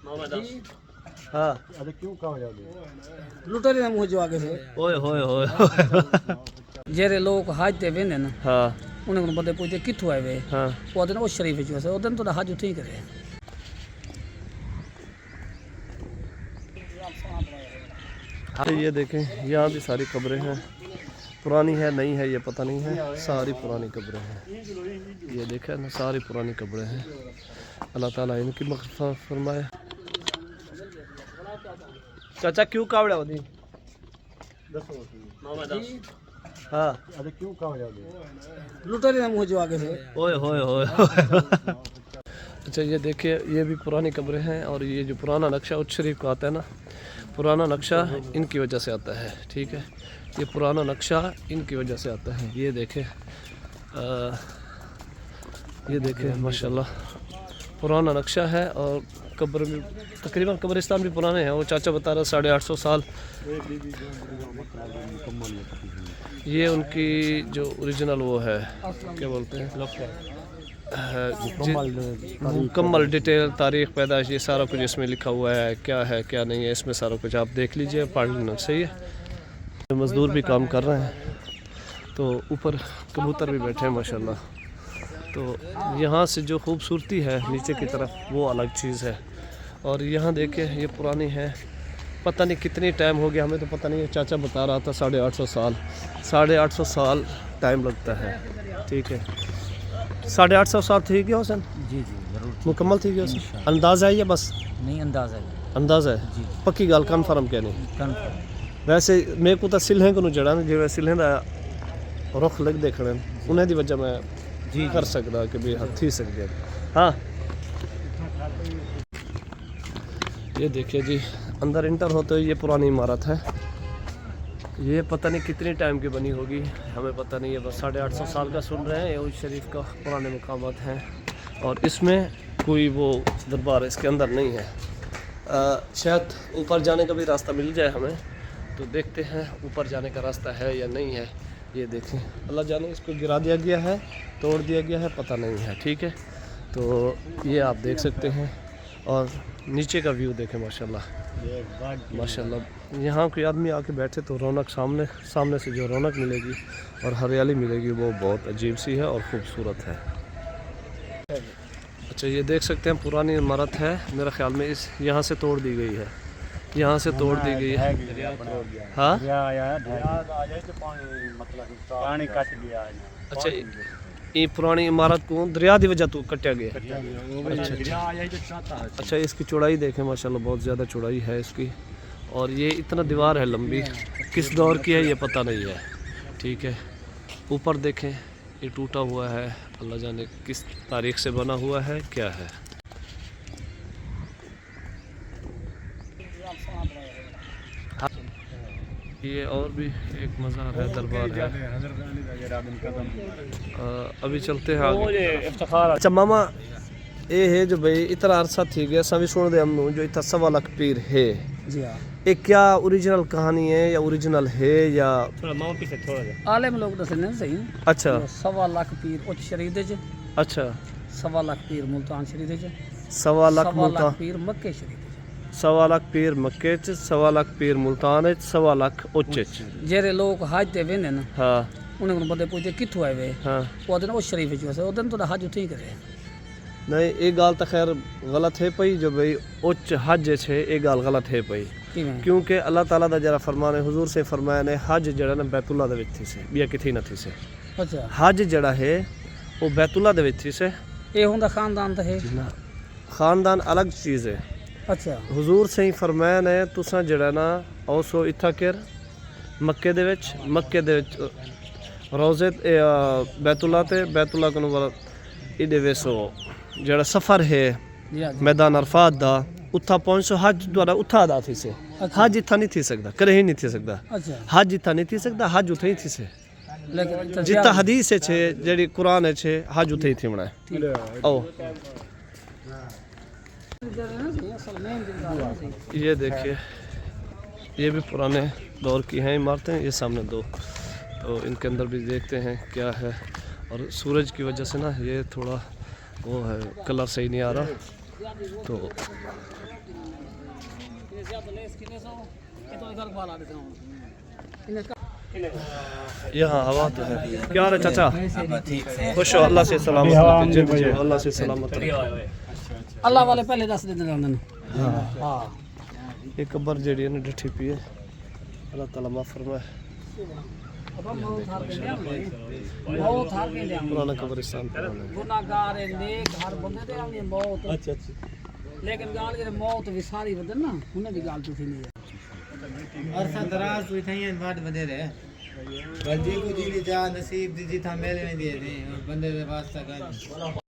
हाँ अरे क्यों कहा जाओगे लुटेरे ने मुझे जो आगे से ओए होए होए जेरे लोग हज ते वेंदे न हाँ उन्हें को बंदे पूछते कित्थों आए वे हाँ वो आदन ओ शरीफ जो है ओदन तो हज उठी करे हाँ ये देखें यहाँ भी सारी कब्रें हैं, पुरानी है नई है ये पता नहीं है, सारी पुरानी कब्रें हैं। ये देखें ना सारी पुरानी कब्रें हैं। अल्लाह ताला इनकी मग़फ़िरत फरमाए। चाचा क्यों कावड़ा होती हाँ अरे क्यों कहा जाओगे लुटेरे ने मुझे जो आगे से ओए होए होए अच्छा ये देखिए ये भी पुरानी कब्रें हैं और ये जो पुराना नक्शा उच्च शरीफ का आता है ना, पुराना नक्शा इनकी वजह से आता है। ठीक है, ये पुराना नक्शा इनकी वजह से आता है। ये देखें माशाल्लाह पुराना नक्शा है और कब्र भी तकरीबन कब्रिस्तान भी पुराने हैं। वो चाचा बता रहा 850 साल। ये उनकी जो ओरिजिनल वो है क्या बोलते हैं मुकम्मल डिटेल तारीख़ पैदाइश ये सारा कुछ इसमें लिखा हुआ है, क्या है क्या नहीं है इसमें सारा कुछ आप देख लीजिए, पढ़ लेना। सही है। मज़दूर भी काम कर रहे हैं तो ऊपर कबूतर भी बैठे हैं माशाल्लाह। तो यहाँ से जो खूबसूरती है नीचे की तरफ वो अलग चीज़ है। और यहाँ देखिए ये पुरानी है, पता नहीं कितनी टाइम हो गया हमें तो पता नहीं है। चाचा बता रहा था 850 साल, 850 साल टाइम लगता है। ठीक है 850 साल थी क्या हुसैन? जी जी जरूर मुकम्मल थी क्या हुसैन? अंदाज़ा है या बस नहीं अंदाज़ा अंदाज़ा है जी पक्की गल कन्फर्म क्या नहीं? कन्फर्म वैसे मेरे को तो सिल्हें को जड़ा ना जिवें सिल्हें दा रुख लग देखने उन्हें दी वजह मैं जी कर सकता कि भी थी सकती है। हाँ ये देखिए जी अंदर इंटर होते हुए ये पुरानी इमारत है। ये पता नहीं कितनी टाइम की बनी होगी हमें पता नहीं है, बस 850 साल का सुन रहे हैं। ये उस शरीफ का पुराने मकामात हैं और इसमें कोई वो दरबार इसके अंदर नहीं है। शायद ऊपर जाने का भी रास्ता मिल जाए हमें, तो देखते हैं ऊपर जाने का रास्ता है या नहीं है। ये देखें अल्लाह जाने इसको गिरा दिया गया है, तोड़ दिया गया है, पता नहीं है। ठीक है तो ये आप देख सकते हैं और नीचे का व्यू देखें माशाल्लाह माशाल्लाह। यहाँ कोई आदमी आके बैठे तो रौनक सामने से जो रौनक मिलेगी और हरियाली मिलेगी वो बहुत अजीब सी है और ख़ूबसूरत है। अच्छा ये देख सकते हैं पुरानी इमारत है, मेरे ख्याल में इस यहाँ से तोड़ दी गई है, यहाँ से तोड़ दी गई है। हाँ अच्छा ये पुरानी इमारत को दरिया की वजह तो कटा गया। अच्छा इसकी चौड़ाई देखें माशाल्लाह बहुत ज़्यादा चौड़ाई है इसकी और ये इतना दीवार है लंबी, किस दौर की है ये पता नहीं है। ठीक है ऊपर देखें ये टूटा हुआ है, अल्लाह जाने किस तारीख से बना हुआ है क्या है। ये और भी एक मज़ार है, दरबार है। अभी चलते हैं आगे। अच्छा मामा ये है जो भाई इतना अरसा थी गया असा भी सुन दे हमनू जो इतना 1.25 लाख पीर है जी हाँ ये क्या ओरिजिनल कहानी है या ओरिजिनल है या आलम लोग दसने सही। अच्छा 1.25 लाख पीर उच्च शरीफ दे च अच्छा 1.25 लाख पीर मुल्तान शरीफ दे च 1.25 लाख 1.25 मुल्तान, लाख पीर मक्के शरीफ 1.25 लाख पीर मक्के च, 1.25 लाख पीर मुल्तान च, 1.25 लाख उच्च च। जेरे लोग हज ते वेंदे न हाँ उन्हें को बंदे पूछते कित्थों आए वे हाँ वो आदन ओ शरीफ जो है ओदन तो हज उठी करे नहीं ये गाल तो खैर गलत है पई जो भाई उच्च हज है ये गाल गलत है पई किवें क्योंकि अल्लाह ताला दा जरा फरमान है हुजूर से फरमाया ने हज जड़ा ना बैतुल्ला दे विच थी से बिया किथे ना थी से। अच्छा हज जड़ा है वो बैतुल्ला दे विच थी से। ये हुंदा खानदान तो है ना खानदान अलग चीज़ है। अच्छा हुजूर से ही फरमाया ने तुसा जड़ा ना औसो इत्था कर मक्के दे विच रोज़े बैतुल्ला ते बैतुल्ला को वाला इदे वेसो जड़ा सफ़र है जी हाँ मैदान अरफात दा उत्था पहुंचो हज द्वारा उत्था अदा थी से। हज इत्था नहीं थी सकता करे ही नहीं थी सकता, अच्छा हज इत्था नहीं थी सकता, हज उथे ही थी से। लेकिन जितना हदीस है छे जेडी कुरान है छे हज उथे ही थी मना ओ ये देखिए ये भी पुराने दौर की हैं इमारतें, ये सामने दो तो इनके अंदर भी देखते हैं क्या है। और सूरज की वजह से ना ये थोड़ा वो है कलर सही नहीं आ रहा तो यहाँ हवा तो है। क्या हाल है चाचा? खुश हो? अल्लाह से सलामत रखे जी जी, अल्लाह से सलामत रखे। अल्लाह वाले पहले दस दिन रहंदे ने। हां ये कब्र जेड़ी है ना डिठी पी है, अल्लाह ताला माफ फरमाए। बहुत हार के ले पुराना कब्रिस्तान पुराना गुनाहगार है नेक हर बंदे ते आनी मौत। अच्छा अच्छा लेकिन गाल के मौत भी सारी बदन ना उन्हें भी गाल टूटी नहीं है। और दराज हुई थी बाट बदे रहे बल्दी को जी जा नसीब दी जी था मेले में दिए थे और बंदे के वास्ता कर